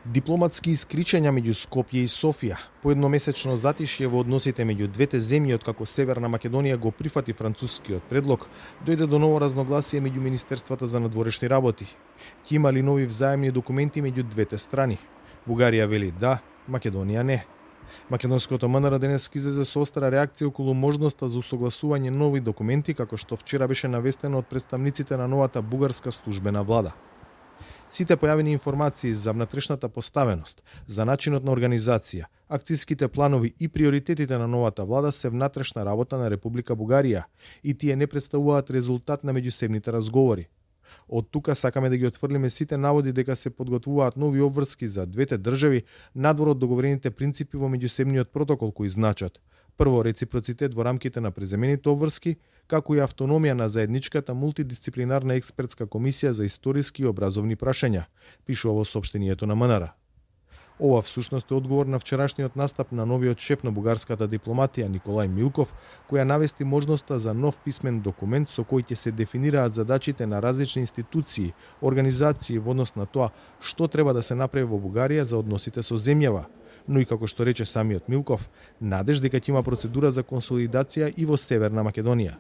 Дипломатски искричања меѓу Скопје и Софија, поедномесечно затишје во односите меѓу двете земји откако Северна Македонија го прифати францускиот предлог, дојде до ново разногласие меѓу Министерствата за надворешни работи. Ќе има ли нови взаемни документи меѓу двете страни? Бугарија вели да, Македонија не. Македонското МНР денес излезе со остра реакција околу можноста за усогласување нови документи, како што вчера беше навестено од представниците на новата бугарска службена влада. Сите појавени информации за внатрешната поставеност, за начинот на организација, акциските планови и приоритетите на новата влада се внатрешна работа на Република Бугарија и тие не представуваат резултат на меѓусебните разговори. Од тука сакаме да ги отфрлиме сите наводи дека се подготвуваат нови обврски за двете држави надвор од договорените принципи во меѓусебниот протокол кои значат: прво, реципроцитет во рамките на преземените обврски, како и автономија на заедничката мултидисциплинарна експертска комисија за историски и образовни прашања, пишува во сопштението на МНР. Ова всушност е одговор на вчерашниот настап на новиот шеф на бугарската дипломатија Николај Милков, која навести можноста за нов писмен документ со кој ќе се дефинираат задачите на различни институции, организации во однос на тоа што треба да се направи во Бугарија за односите со земјава, но и како што рече самиот Милков, надеж дека ќе има процедура за консолидација и во Северна Македонија.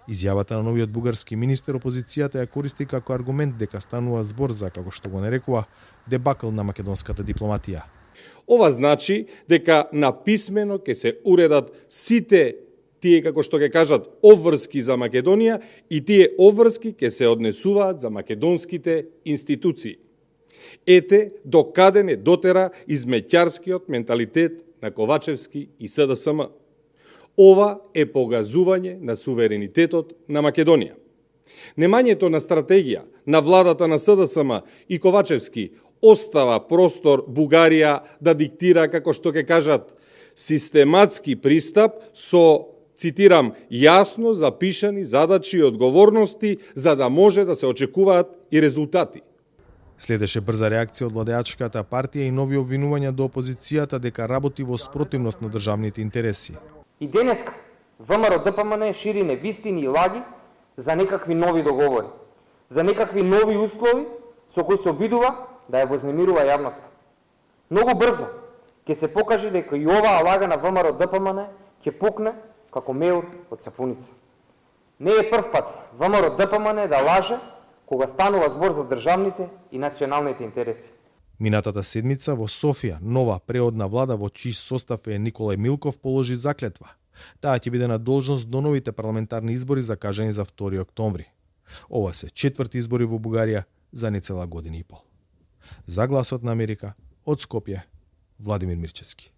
Изјавата на новиот бугарски министер опозицијата ја користи како аргумент дека станува збор за, како што го нарекува, дебакл на македонската дипломатија. Ова значи дека на писмено ќе се уредат сите тие, како што ќе кажат, обврски за Македонија и тие обврски ќе се однесуваат за македонските институции. Ете до каде не дотера измеќарскиот менталитет на Ковачевски и СДСМ. Ова е погазување на суверенитетот на Македонија. Немањето на стратегија на владата на СДСМ и Ковачевски остава простор Бугарија да диктира, како што ќе кажат, систематски пристап со, цитирам, јасно запишани задачи и одговорности за да може да се очекуваат и резултати. Следеше брза реакција од владеачката партија и нови обвинувања до опозицијата дека работи во спротивност на државните интереси. И денеска ВМРО ДПМН шири невистини и лаги за некакви нови договори, за некакви нови услови со кои се обидува да ја вознемирува јавноста. Многу брзо ќе се покаже дека и оваа лага на ВМРО ДПМН ќе пукне како меур од сапуница. Не е прв пат ВМРО ДПМН да лаже кога станува збор за државните и националните интереси. Минатата седмица во Софија нова преодна влада во чиј состав е Николај Милков положи заклетва. Таа ќе биде на должност до новите парламентарни избори закажани за 2 октомври. Ова се четврти избори во Бугарија за нецела година и пол. За Гласот на Америка, од Скопје, Владимир Мирчевски.